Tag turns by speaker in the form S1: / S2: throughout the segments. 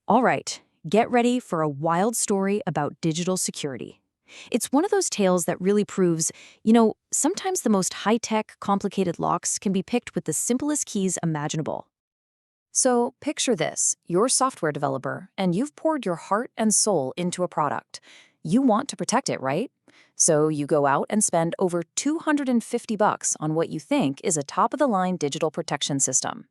S1: All right, get ready for a wild story about digital security. It's one of those tales that really proves, sometimes the most high-tech, complicated locks can be picked with the simplest keys imaginable. So picture this, you're a software developer, and you've poured your heart and soul into a product. You want to protect it, right? So you go out and spend over $250 on what you think is a top-of-the-line digital protection system.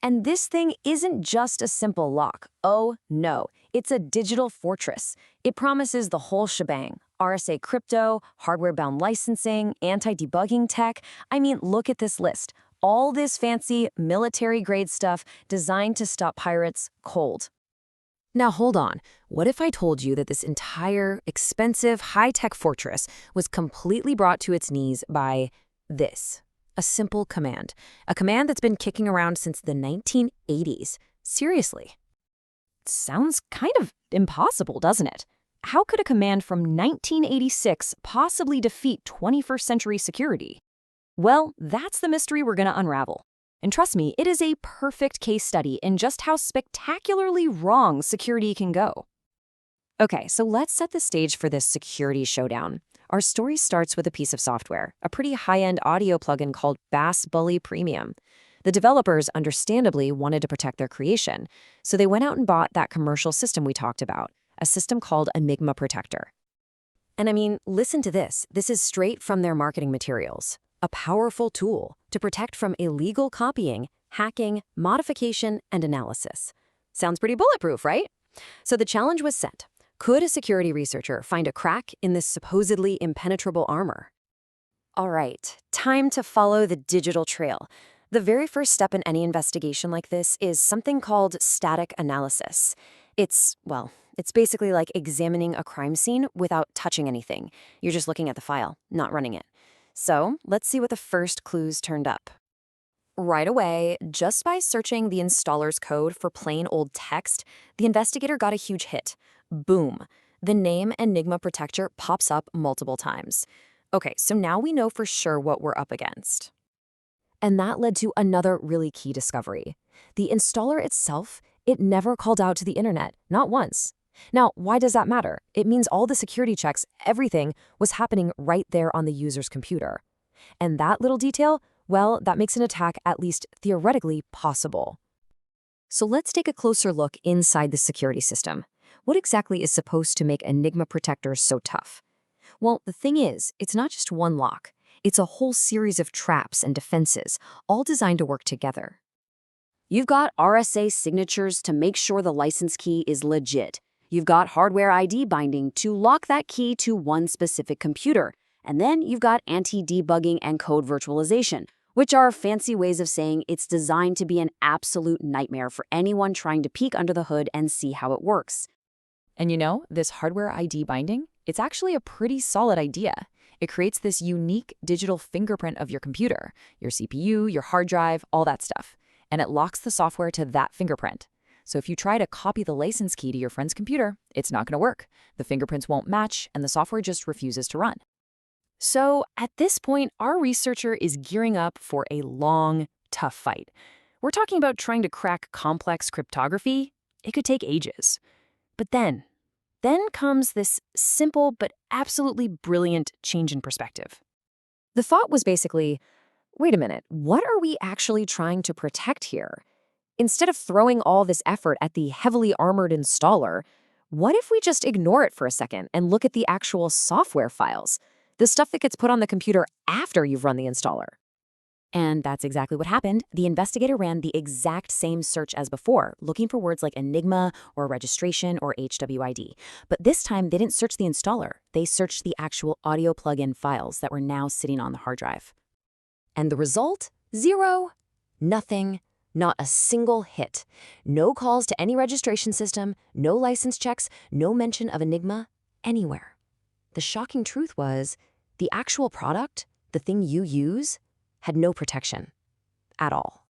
S1: And this thing isn't just a simple lock. Oh, no. It's a digital fortress. It promises the whole shebang. RSA crypto, hardware-bound licensing, anti-debugging tech. I mean, look at this list. All this fancy, military-grade stuff designed to stop pirates cold. Now hold on. What if I told you that this entire, expensive, high-tech fortress was completely brought to its knees by this? A simple command. A command that's been kicking around since the 1980s. Seriously. Sounds kind of impossible, doesn't it? How could a command from 1986 possibly defeat 21st century security? Well, that's the mystery we're going to unravel. And trust me, it is a perfect case study in just how spectacularly wrong security can go. Okay, so let's set the stage for this security showdown. Our story starts with a piece of software, a pretty high-end audio plugin called Bass Bully Premium. The developers understandably wanted to protect their creation, so they went out and bought that commercial system we talked about, a system called Enigma Protector. And I mean, listen to this. This is straight from their marketing materials. A powerful tool to protect from illegal copying, hacking, modification, and analysis. Sounds pretty bulletproof, right? So the challenge was set. Could a security researcher find a crack in this supposedly impenetrable armor? All right, time to follow the digital trail. The very first step in any investigation like this is something called static analysis. It's basically like examining a crime scene without touching anything. You're just looking at the file, not running it. So let's see what the first clues turned up. Right away, just by searching the installer's code for plain old text, the investigator got a huge hit. Boom. The name Enigma Protector pops up multiple times. Okay, so now we know for sure what we're up against. And that led to another really key discovery. The installer itself, it never called out to the internet, not once. Now, why does that matter? It means all the security checks, everything, was happening right there on the user's computer. And that little detail, well, that makes an attack at least theoretically possible. So let's take a closer look inside the security system. What exactly is supposed to make Enigma protectors so tough? Well, the thing is, it's not just one lock. It's a whole series of traps and defenses, all designed to work together. You've got RSA signatures to make sure the license key is legit. You've got hardware ID binding to lock that key to one specific computer. And then you've got anti-debugging and code virtualization, which are fancy ways of saying it's designed to be an absolute nightmare for anyone trying to peek under the hood and see how it works. And this hardware ID binding, it's actually a pretty solid idea. It creates this unique digital fingerprint of your computer, your CPU, your hard drive, all that stuff. And it locks the software to that fingerprint. So if you try to copy the license key to your friend's computer, it's not going to work. The fingerprints won't match, and the software just refuses to run. So at this point, our researcher is gearing up for a long, tough fight. We're talking about trying to crack complex cryptography. It could take ages. But then comes this simple but absolutely brilliant change in perspective. The thought was basically, wait a minute, what are we actually trying to protect here? Instead of throwing all this effort at the heavily armored installer, what if we just ignore it for a second and look at the actual software files, the stuff that gets put on the computer after you've run the installer? And that's exactly what happened. The investigator ran the exact same search as before, looking for words like Enigma or registration or HWID. But this time, they didn't search the installer. They searched the actual audio plugin files that were now sitting on the hard drive. And the result? Zero. Nothing. Not a single hit. No calls to any registration system, no license checks, no mention of Enigma anywhere. The shocking truth was, the actual product, the thing you use, had no protection at all.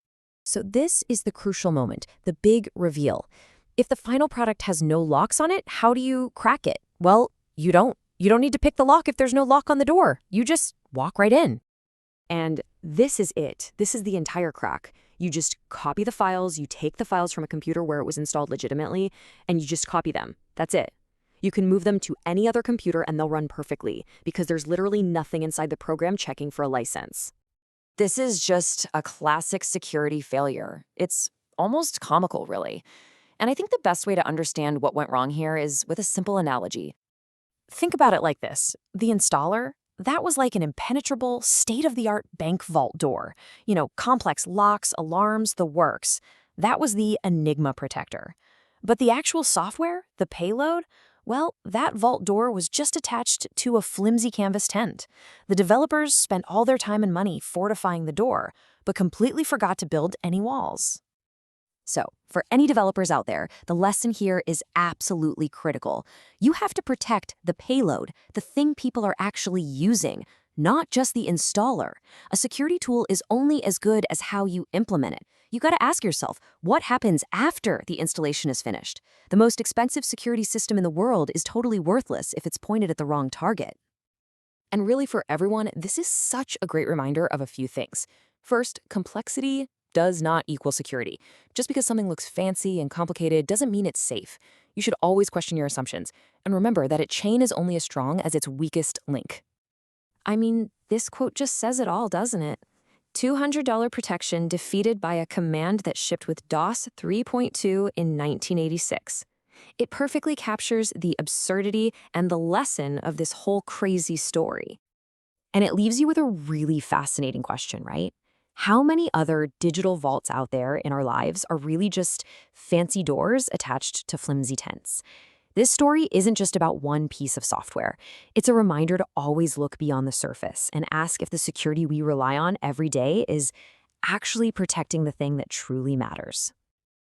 S1: So this is the crucial moment, the big reveal. If the final product has no locks on it, how do you crack it? Well, you don't. You don't need to pick the lock if there's no lock on the door. You just walk right in. And this is it. This is the entire crack. You just copy the files, you take the files from a computer where it was installed legitimately, and you just copy them. That's it. You can move them to any other computer and they'll run perfectly because there's literally nothing inside the program checking for a license.
S2: This is just a classic security failure. It's almost comical, really. And I think the best way to understand what went wrong here is with a simple analogy.
S1: Think about it like this. The installer, that was like an impenetrable, state-of-the-art bank vault door. Complex locks, alarms, the works. That was the Enigma protector. But the actual software, the payload, well, that vault door was just attached to a flimsy canvas tent. The developers spent all their time and money fortifying the door, but completely forgot to build any walls. So, for any developers out there, the lesson here is absolutely critical. You have to protect the payload, the thing people are actually using, not just the installer. A security tool is only as good as how you implement it. You gotta ask yourself, what happens after the installation is finished? The most expensive security system in the world is totally worthless if it's pointed at the wrong target. And really for everyone, this is such a great reminder of a few things. First, complexity does not equal security. Just because something looks fancy and complicated doesn't mean it's safe. You should always question your assumptions. And remember that a chain is only as strong as its weakest link. I mean, this quote just says it all, doesn't it? $200 protection defeated by a command that shipped with DOS 3.2 in 1986. It perfectly captures the absurdity and the lesson of this whole crazy story. And it leaves you with a really fascinating question, right? How many other digital vaults out there in our lives are really just fancy doors attached to flimsy tents? This story isn't just about one piece of software. It's a reminder to always look beyond the surface and ask if the security we rely on every day is actually protecting the thing that truly matters.